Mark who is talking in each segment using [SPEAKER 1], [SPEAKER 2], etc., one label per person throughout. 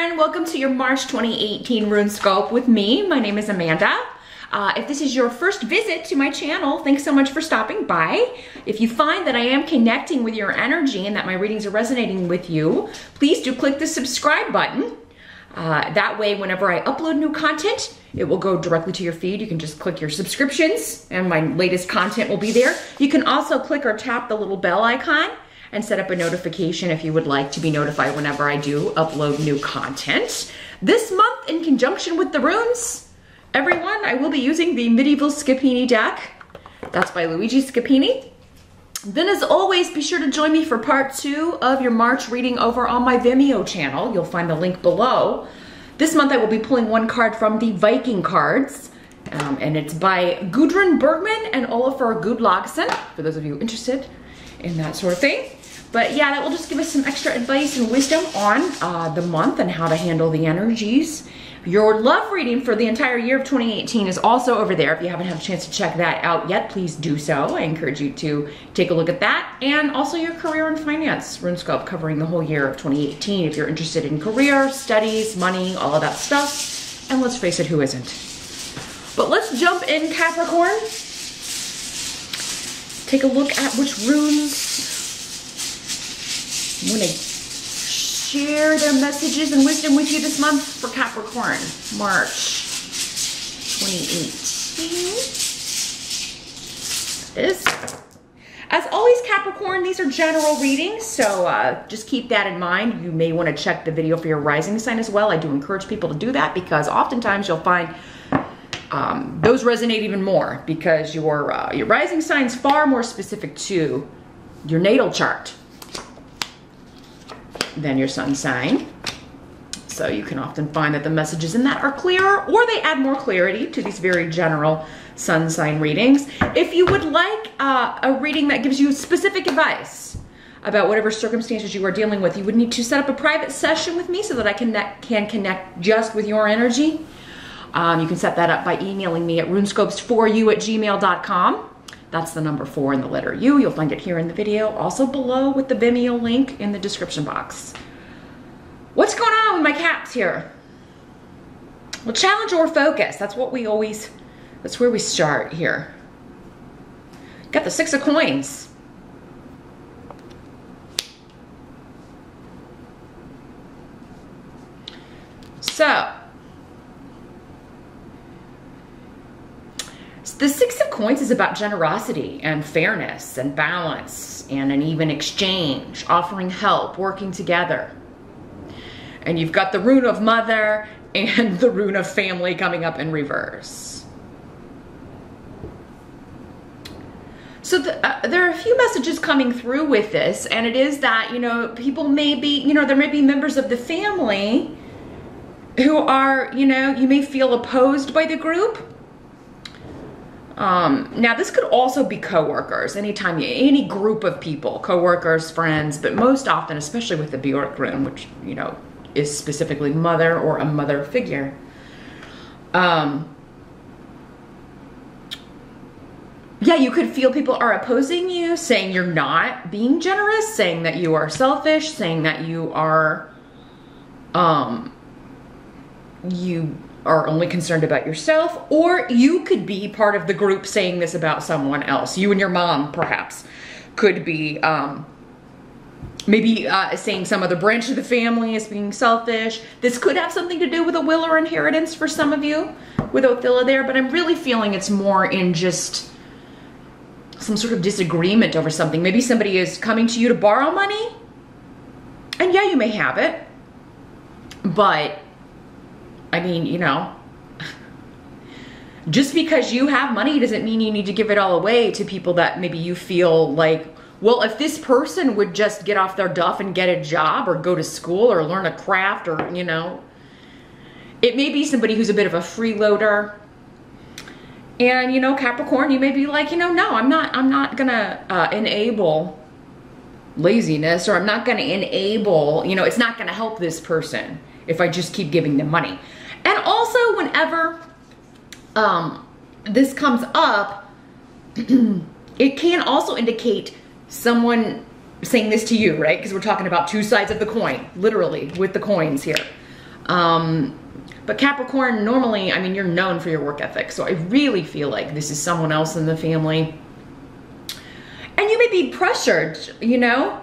[SPEAKER 1] Capricorn, welcome to your March 2018 RuneScope with me. My name is Amanda. If this is your first visit to my channel, thanks so much for stopping by. If you find that I am connecting with your energy and that my readings are resonating with you, please do click the subscribe button. That way, whenever I upload new content, it will go directly to your feed. You can just click your subscriptions and my latest content will be there. You can also click or tap the little bell icon and set up a notification if you would like to be notified whenever I do upload new content. This month, in conjunction with the runes, everyone, I will be using the Medieval Scapini deck. That's by Luigi Scapini. Then as always, be sure to join me for part 2 of your March reading over on my Vimeo channel. You'll find the link below. This month I will be pulling one card from the Viking cards, and it's by Gudrun Bergman and Olafur Gudlagsson, for those of you interested in that sort of thing. But yeah, that will just give us some extra advice and wisdom on the month and how to handle the energies. Your love reading for the entire year of 2018 is also over there. If you haven't had a chance to check that out yet, please do so. I encourage you to take a look at that. And also your career and finance RuneScope covering the whole year of 2018 if you're interested in career, studies, money, all of that stuff. And let's face it, who isn't? But let's jump in, Capricorn. Take a look at which runes want to share their messages and wisdom with you this month for Capricorn, March 2018. As always, Capricorn, these are general readings, so just keep that in mind. You may want to check the video for your rising sign as well. I do encourage people to do that because oftentimes you'll find those resonate even more because your rising sign is far more specific to your natal chart than your sun sign. So you can often find that the messages in that are clearer, or they add more clarity to these very general sun sign readings. If you would like a reading that gives you specific advice about whatever circumstances you are dealing with, you would need to set up a private session with me so that I can connect just with your energy. You can set that up by emailing me at runescopes4u@gmail.com. That's the number 4 and the letter U. You'll find it here in the video, also below with the Vimeo link in the description box. What's going on with my caps here? Well, challenge or focus. That's what we always, that's where we start here. Got the 6 of coins. So, the 6 of coins is about generosity and fairness and balance and an even exchange, offering help, working together. And you've got the rune of mother and the rune of family coming up in reverse. So there are a few messages coming through with this, and it is that, you know, people may be, you know, there may be members of the family who are, you know, you may feel opposed by the group. Now this could also be coworkers, any group of people, coworkers, friends, but most often, especially with the Bjork rune, which, you know, is specifically mother or a mother figure. Yeah, you could feel people are opposing you, saying you're not being generous, saying that you are selfish, saying that you are only concerned about yourself, or you could be part of the group saying this about someone else. You and your mom, perhaps, could be maybe saying some other branch of the family is being selfish. This could have something to do with a will or inheritance for some of you with Othilla there, but I'm really feeling it's more in just some sort of disagreement over something. Maybe somebody is coming to you to borrow money, and yeah, you may have it, but I mean, you know, just because you have money doesn't mean you need to give it all away to people that maybe you feel like, well, if this person would just get off their duff and get a job or go to school or learn a craft, or, you know, it may be somebody who's a bit of a freeloader. And, you know, Capricorn, you may be like, you know, no, I'm not gonna enable laziness, or I'm not gonna enable, you know, it's not gonna help this person if I just keep giving them money. And also, whenever this comes up, it can also indicate someone saying this to you, right? Because we're talking about two sides of the coin, literally, with the coins here. But Capricorn, normally, I mean, you're known for your work ethic. So I really feel like this is someone else in the family. And you may be pressured, you know?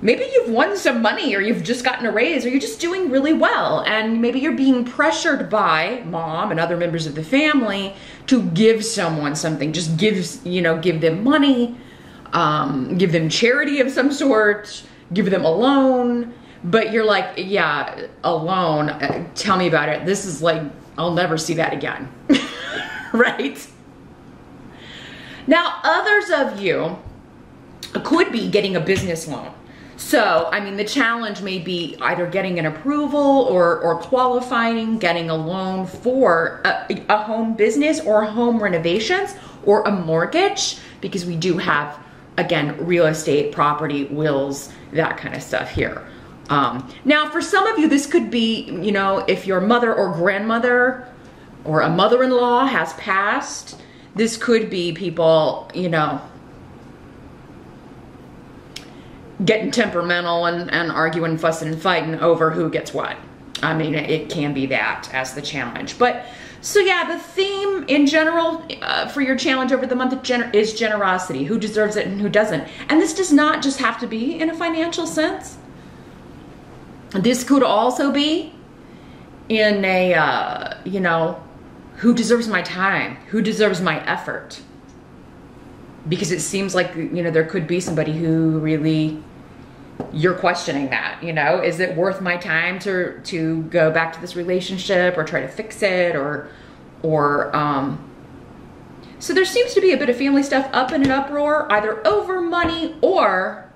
[SPEAKER 1] Maybe you've won some money, or you've just gotten a raise, or you're just doing really well. And maybe you're being pressured by mom and other members of the family to give someone something. Just give, you know, give them money, give them charity of some sort, give them a loan. But you're like, yeah, a loan, tell me about it. This is like, I'll never see that again, right? Now, others of you could be getting a business loan. So, I mean, the challenge may be either getting an approval or qualifying, getting a loan for a home business or home renovations or a mortgage, because we do have, again, real estate, property, wills, that kind of stuff here. Now, for some of you, this could be, you know, if your mother or grandmother or a mother-in-law has passed, this could be people, you know, getting temperamental and arguing, fussing and fighting over who gets what. I mean, it can be that as the challenge. But, so yeah, the theme in general for your challenge over the month is generosity. Who deserves it and who doesn't. And this does not just have to be in a financial sense. This could also be in a, you know, who deserves my time? Who deserves my effort? Because it seems like, you know, there could be somebody who really, you're questioning that, you know, is it worth my time to go back to this relationship or try to fix it so there seems to be a bit of family stuff up in an uproar, either over money or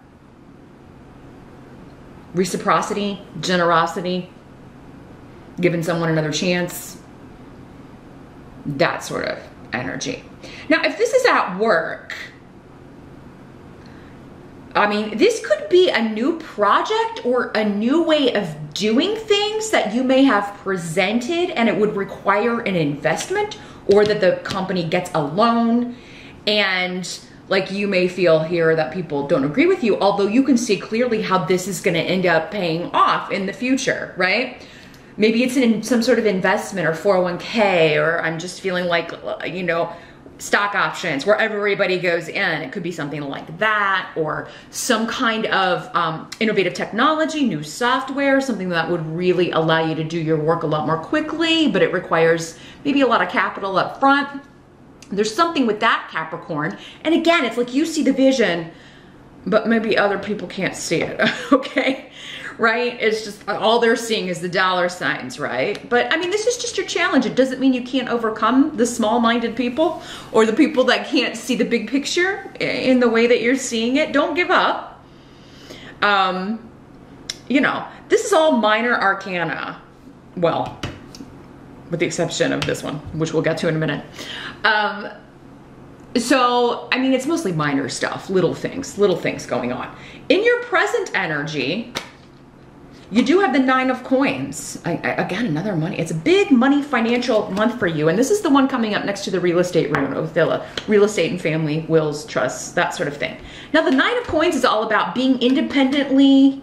[SPEAKER 1] reciprocity, generosity, giving someone another chance, that sort of energy. Now, if this is at work, I mean, this could be a new project or a new way of doing things that you may have presented, and it would require an investment, or that the company gets a loan, and like you may feel here that people don't agree with you, although you can see clearly how this is going to end up paying off in the future, right? Maybe it's in some sort of investment or 401k, or I'm just feeling like, you know, stock options where everybody goes in. It could be something like that, or some kind of innovative technology, new software, something that would really allow you to do your work a lot more quickly, but it requires maybe a lot of capital up front. There's something with that, Capricorn. And again, it's like you see the vision, but maybe other people can't see it, okay? Right? It's just all they're seeing is the dollar signs, right? But I mean, this is just your challenge. It doesn't mean you can't overcome the small-minded people or the people that can't see the big picture in the way that you're seeing it. Don't give up. You know, this is all minor arcana. Well, with the exception of this one, which we'll get to in a minute. So, I mean, it's mostly minor stuff, little things going on. In your present energy, you do have the 9 of coins. Again, another money. It's a big money financial month for you. And this is the one coming up next to the real estate rune, Othilla. Real estate and family, wills, trusts, that sort of thing. Now, the 9 of coins is all about being independently,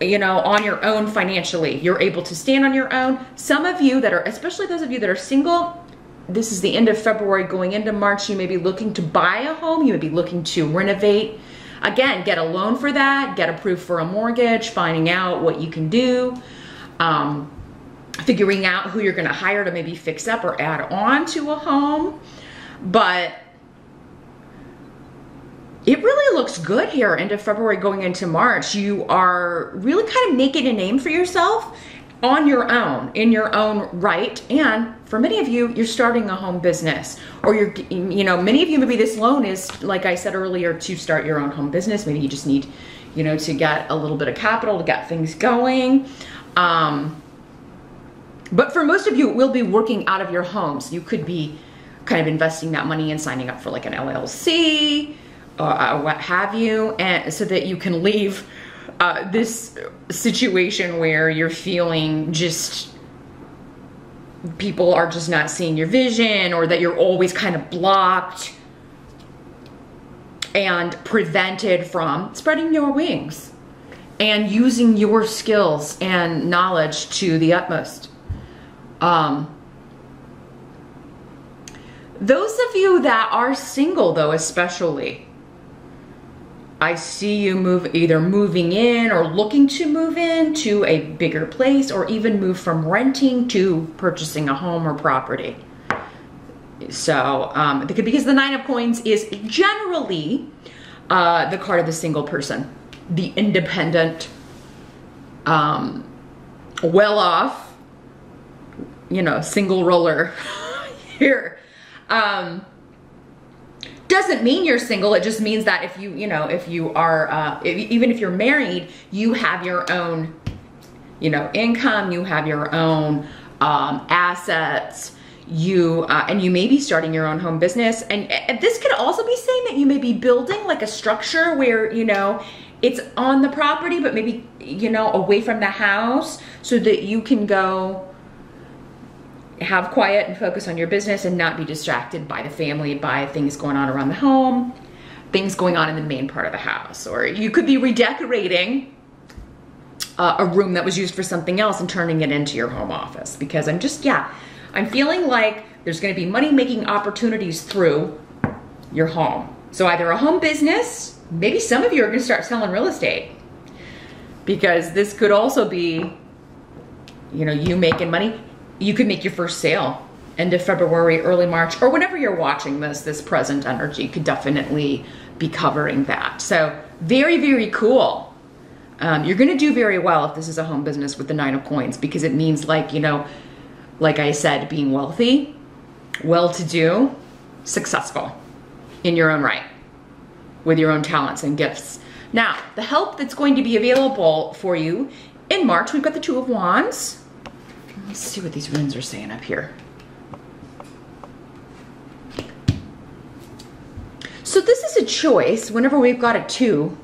[SPEAKER 1] you know, on your own financially. You're able to stand on your own. Some of you that are, especially those of you that are single, this is the end of February going into March, you may be looking to buy a home. You may be looking to renovate. Again, get a loan for that, get approved for a mortgage, finding out what you can do, figuring out who you're gonna hire to maybe fix up or add on to a home. But it really looks good here, end of February going into March. You are really kind of making a name for yourself on your own, in your own right. And for many of you, you're starting a home business, or you're, you know, many of you, maybe this loan is, like I said earlier, to start your own home business. Maybe you just need, you know, to get a little bit of capital to get things going. But for most of you, it will be working out of your homes. You could be kind of investing that money and signing up for like an LLC, or what have you, and so that you can leave this situation where you're feeling just, people are just not seeing your vision, or that you're always kind of blocked and prevented from spreading your wings and using your skills and knowledge to the utmost. Those of you that are single, though, especially, I see you either moving in or looking to move in to a bigger place, or even move from renting to purchasing a home or property. So, because the Nine of Coins is generally the card of the single person, the independent, well-off, you know, single roller here. Doesn't mean you're single. It just means that if you are, even if you're married, you have your own, income, you have your own assets, and you may be starting your own home business. And this could also be saying that you may be building like a structure where, it's on the property, but maybe, away from the house, so that you can go have quiet and focus on your business and not be distracted by the family, by things going on around the home, things going on in the main part of the house. Or you could be redecorating a room that was used for something else and turning it into your home office. Because I'm feeling like there's going to be money-making opportunities through your home. So either a home business, maybe some of you are going to start selling real estate, because this could also be, you making money. You could make your first sale end of February, early March, or whenever you're watching this present energy could definitely be covering that. So very, very cool. You're going to do very well if this is a home business with the Nine of Coins, because it means like I said, being wealthy, well-to-do, successful in your own right, with your own talents and gifts. Now, the help that's going to be available for you in March, we've got the Two of Wands. Let's see what these runes are saying up here. So this is a choice whenever we've got a two.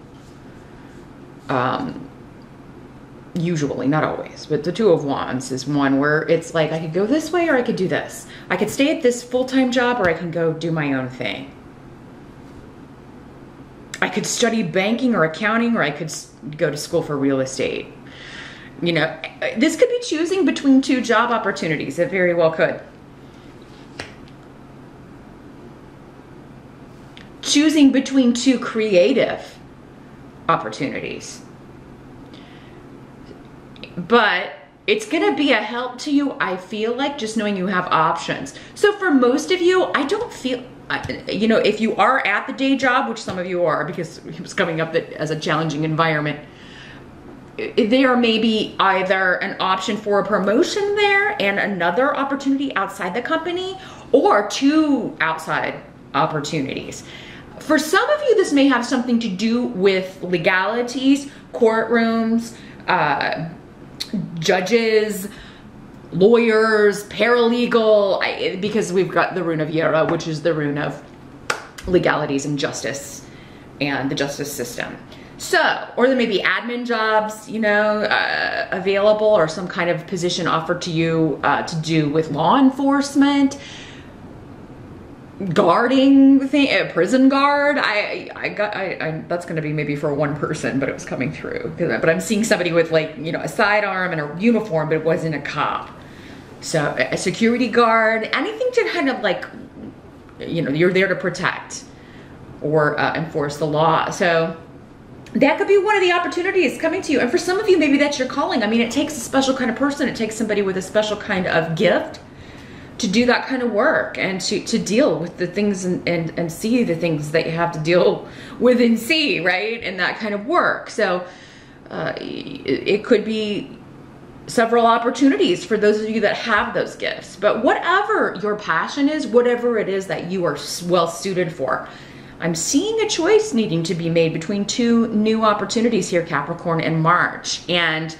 [SPEAKER 1] Usually, not always, but the Two of Wands is one where it's like, I could go this way or I could do this. I could stay at this full-time job, or I can go do my own thing. I could study banking or accounting, or I could go to school for real estate. This could be choosing between two job opportunities. It very well could. Choosing between two creative opportunities. But it's going to be a help to you, I feel like, just knowing you have options. So for most of you, I don't feel, if you are at the day job, which some of you are, because it was coming up as a challenging environment, there may be either an option for a promotion there and another opportunity outside the company, or two outside opportunities. For some of you, this may have something to do with legalities, courtrooms, judges, lawyers, paralegal, because we've got the Rune of Yera, which is the rune of legalities and justice and the justice system. So, or there may be admin jobs, available, or some kind of position offered to you to do with law enforcement, guarding thing, prison guard. That's going to be maybe for one person, but it was coming through. But I'm seeing somebody with a sidearm and a uniform, but it wasn't a cop. So a security guard, anything to kind of you're there to protect or enforce the law. So that could be one of the opportunities coming to you. And for some of you, maybe that's your calling. I mean, it takes a special kind of person. It takes somebody with a special kind of gift to do that kind of work, and to deal with the things and see the things that you have to deal with and see, right? And that kind of work. So it could be several opportunities for those of you that have those gifts. But whatever your passion is, whatever it is that you are well suited for, I'm seeing a choice needing to be made between two new opportunities here, Capricorn, in March. And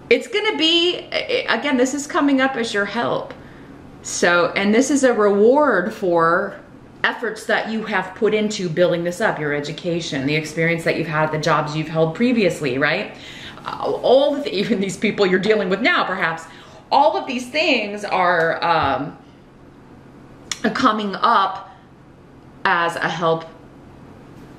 [SPEAKER 1] it's going to be, again, this is coming up as your help. So, and this is a reward for efforts that you have put into building this up, your education, the experience that you've had, the jobs you've held previously, right? All of even these people you're dealing with now, perhaps, all of these things are coming up as a help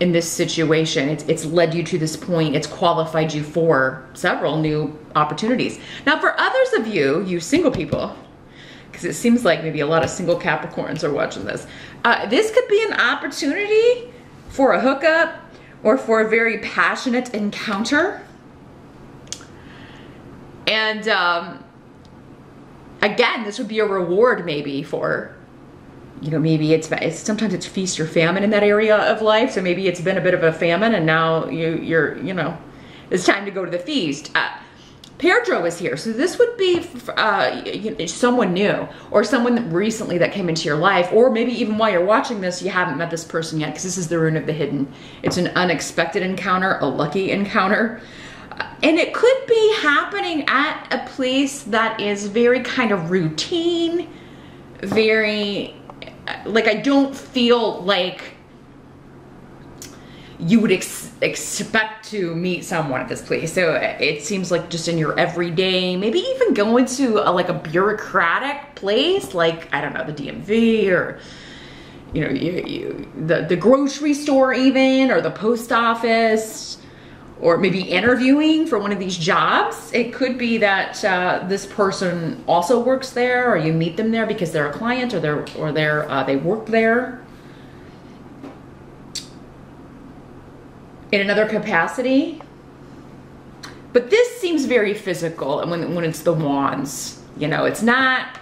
[SPEAKER 1] in this situation. It's led you to this point. It's qualified you for several new opportunities. Now, for others of you, you single people, because it seems like maybe a lot of single Capricorns are watching this. This could be an opportunity for a hookup or for a very passionate encounter. And again, this would be a reward maybe for, you know, maybe it's sometimes it's feast or famine in that area of life. So maybe it's been a bit of a famine and now you're, you know, it's time to go to the feast. Pedro is here. So this would be someone new or someone recently that came into your life, or maybe even while you're watching this, you haven't met this person yet, because this is the rune of the hidden. It's an unexpected encounter, a lucky encounter. And it could be happening at a place that is very kind of routine, very, like, I don't feel like you would expect to meet someone at this place. So it seems like just in your everyday, maybe even going to like a bureaucratic place, like, I don't know, the DMV, or, you know, the grocery store even, or the post office, or maybe interviewing for one of these jobs. It could be that this person also works there, or you meet them there because they're a client, or they work there in another capacity. But this seems very physical, and when it's the wands, you know, it's not,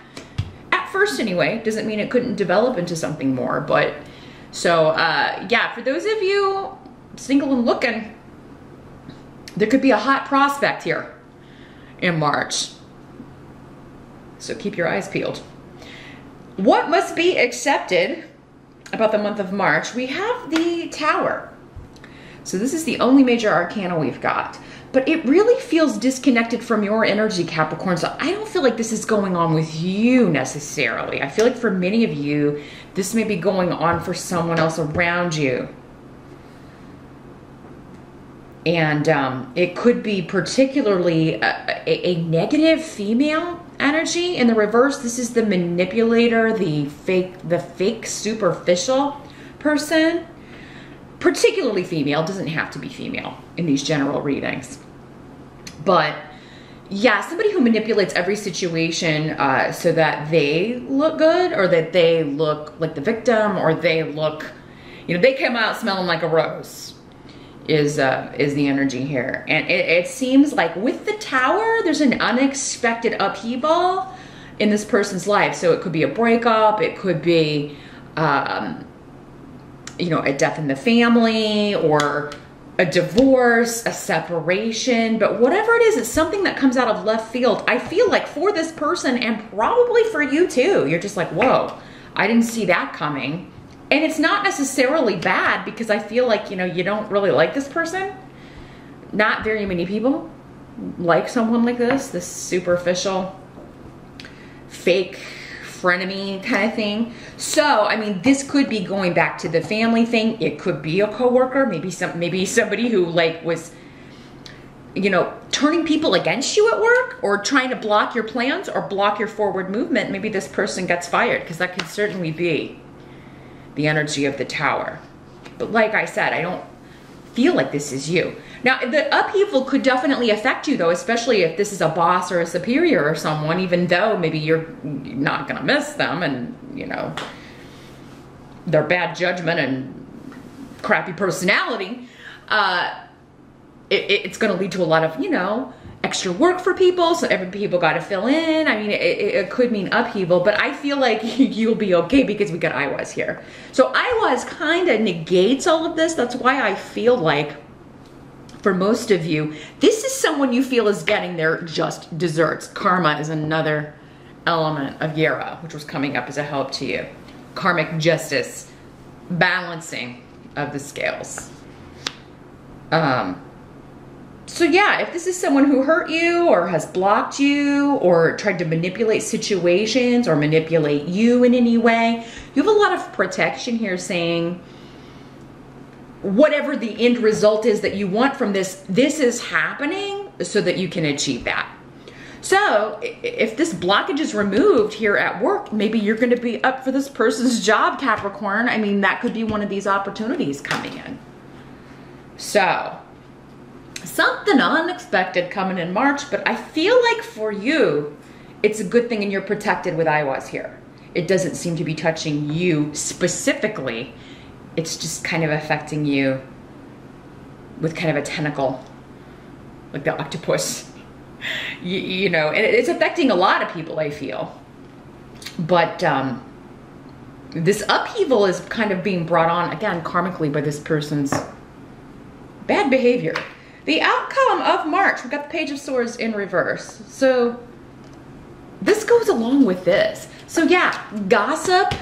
[SPEAKER 1] at first anyway, doesn't mean it couldn't develop into something more. But so yeah, for those of you single and looking, there could be a hot prospect here in March. So keep your eyes peeled. What must be accepted about the month of March? We have the Tower. So this is the only major arcana we've got, but it really feels disconnected from your energy, Capricorn. So I don't feel like this is going on with you necessarily. I feel like for many of you, this may be going on for someone else around you. And it could be particularly a negative female energy. In the reverse, this is the manipulator, the fake superficial person. Particularly female, doesn't have to be female in these general readings. But yeah, somebody who manipulates every situation so that they look good, or that they look like the victim, or they look, you know, they come out smelling like a rose, is the energy here. And it seems like with the Tower, there's an unexpected upheaval in this person's life. So it could be a breakup, it could be you know, a death in the family, or a divorce, a separation. But whatever it is, it's something that comes out of left field. I feel like for this person, and probably for you too, you're just like, whoa, I didn't see that coming. And it's not necessarily bad, because I feel like, you know, you don't really like this person. Not very many people like someone like this superficial, fake frenemy kind of thing. So, I mean, this could be going back to the family thing. It could be a coworker, maybe somebody who like was, you know, turning people against you at work, or trying to block your plans or block your forward movement. Maybe this person gets fired, because that could certainly be the energy of the Tower. But like I said, I don't feel like this is you. Now, the upheaval could definitely affect you though, especially if this is a boss or a superior or someone, even though maybe you're not gonna miss them, and you know, their bad judgment and crappy personality, it's gonna lead to a lot of, you know, extra work for people, so every people got to fill in. I mean, it could mean upheaval, but I feel like you'll be okay, because we got I was here. So I was kind of negates all of this. That's why I feel like for most of you, this is someone you feel is getting their just desserts. Karma is another element of Yera, which was coming up as a help to you. Karmic justice, balancing of the scales. So yeah, if this is someone who hurt you, or has blocked you, or tried to manipulate situations, or manipulate you in any way, you have a lot of protection here, saying whatever the end result is that you want from this, this is happening so that you can achieve that. So if this blockage is removed here at work, maybe you're going to be up for this person's job, Capricorn. I mean, that could be one of these opportunities coming in. So, something unexpected coming in March, but I feel like for you, it's a good thing and you're protected with Iwas here. It doesn't seem to be touching you specifically. It's just kind of affecting you with kind of a tentacle, like the octopus. You know, and it's affecting a lot of people, I feel. But this upheaval is kind of being brought on, again, karmically by this person's bad behavior. The outcome of March, we've got the Page of Swords in reverse. So this goes along with this. So yeah, gossip.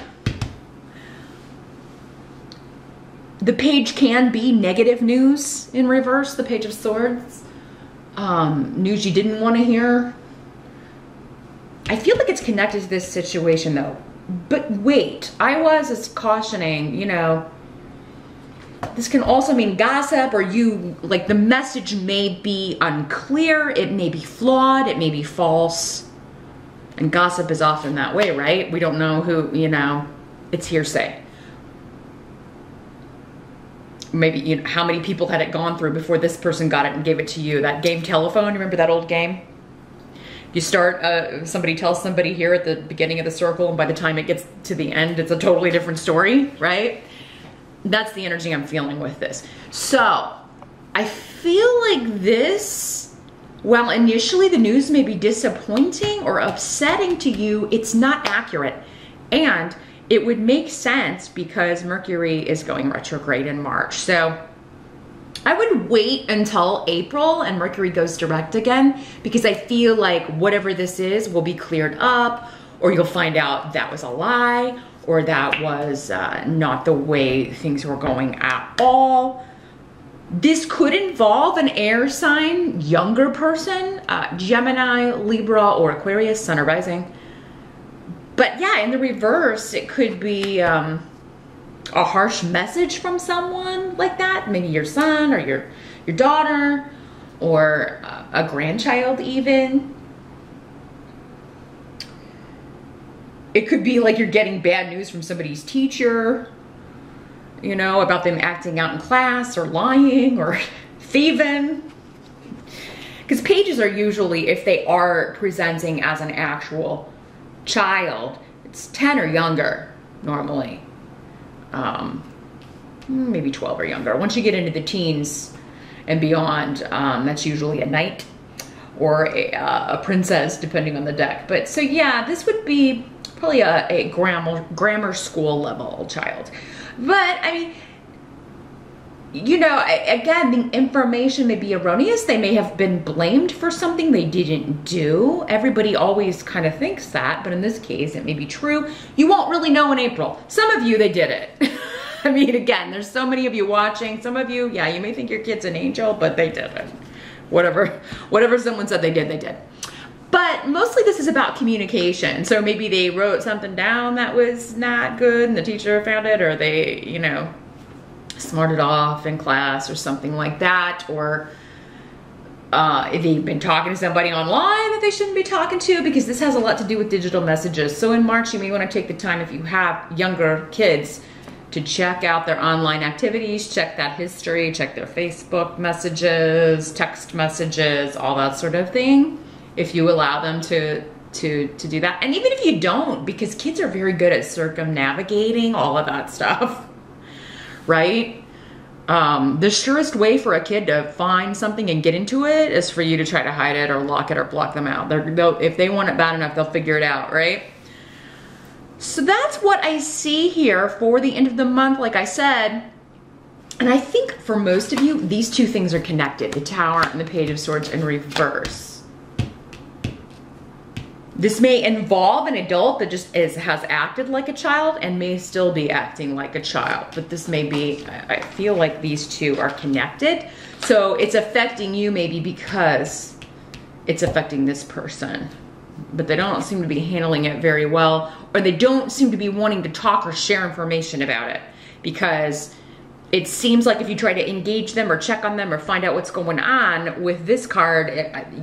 [SPEAKER 1] The page can be negative news in reverse, the Page of Swords. News you didn't want to hear. I feel like it's connected to this situation though. But wait, I was cautioning, you know, this can also mean gossip, or you, like the message may be unclear, it may be flawed, it may be false. And gossip is often that way, right? We don't know who, you know, it's hearsay. Maybe, you know, how many people had it gone through before this person got it and gave it to you? That game Telephone, you remember that old game? You start, somebody tells somebody here at the beginning of the circle, and by the time it gets to the end, it's a totally different story, right? That's the energy I'm feeling with this. So, I feel like this, while initially the news may be disappointing or upsetting to you, it's not accurate. And it would make sense because Mercury is going retrograde in March. So I would wait until April and Mercury goes direct again, because I feel like whatever this is will be cleared up, or you'll find out that was a lie, or that was not the way things were going at all. This could involve an air sign, younger person, Gemini, Libra, or Aquarius, Sun or Rising. But yeah, in the reverse, it could be a harsh message from someone like that. Maybe your son or your daughter, or a grandchild even. It could be like you're getting bad news from somebody's teacher, you know, about them acting out in class or lying or thieving. Because pages are usually, if they are presenting as an actual child, it's 10 or younger normally. Maybe 12 or younger. Once you get into the teens and beyond, that's usually a knight or a princess, depending on the deck. But so yeah, this would be probably a grammar school level child. But I mean, you know, again, the information may be erroneous. They may have been blamed for something they didn't do. Everybody always kind of thinks that, but in this case, it may be true. You won't really know in April. Some of you, they did it. I mean, again, there's so many of you watching. Some of you, yeah, you may think your kid's an angel, but they didn't. Whatever someone said they did, they did. But mostly this is about communication. So maybe they wrote something down that was not good and the teacher found it, or they, you know, smarted off in class or something like that. Or if they've been talking to somebody online that they shouldn't be talking to, because this has a lot to do with digital messages. So in March, you may want to take the time, if you have younger kids, to check out their online activities, check that history, check their Facebook messages, text messages, all that sort of thing, if you allow them to do that. And even if you don't, because kids are very good at circumnavigating all of that stuff, right? The surest way for a kid to find something and get into it is for you to try to hide it or lock it or block them out. If they want it bad enough, they'll figure it out, right? So that's what I see here for the end of the month, like I said. And I think for most of you, these two things are connected, the Tower and the Page of Swords in reverse. This may involve an adult that just has acted like a child and may still be acting like a child. But this may be, I feel like these two are connected. So it's affecting you maybe because it's affecting this person. But they don't seem to be handling it very well, or they don't seem to be wanting to talk or share information about it, because it seems like if you try to engage them or check on them or find out what's going on with this card,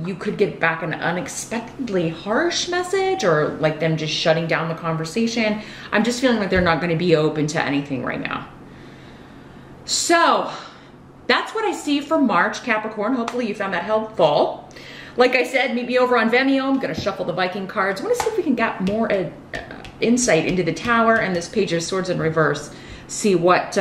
[SPEAKER 1] you could get back an unexpectedly harsh message, or like them just shutting down the conversation. I'm just feeling like they're not going to be open to anything right now. So that's what I see for March, Capricorn. Hopefully you found that helpful. Like I said, meet me over on Vimeo. I'm gonna shuffle the Viking cards. I wanna see if we can get more insight into the Tower and this Page of Swords in reverse. See what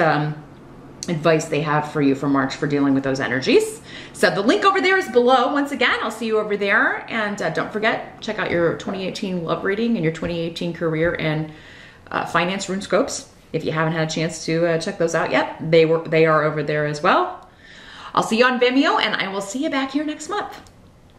[SPEAKER 1] advice they have for you for March for dealing with those energies. So the link over there is below. Once again, I'll see you over there. And don't forget, check out your 2018 love reading and your 2018 career and finance rune scopes. If you haven't had a chance to check those out yet, they are over there as well. I'll see you on Vimeo, and I will see you back here next month.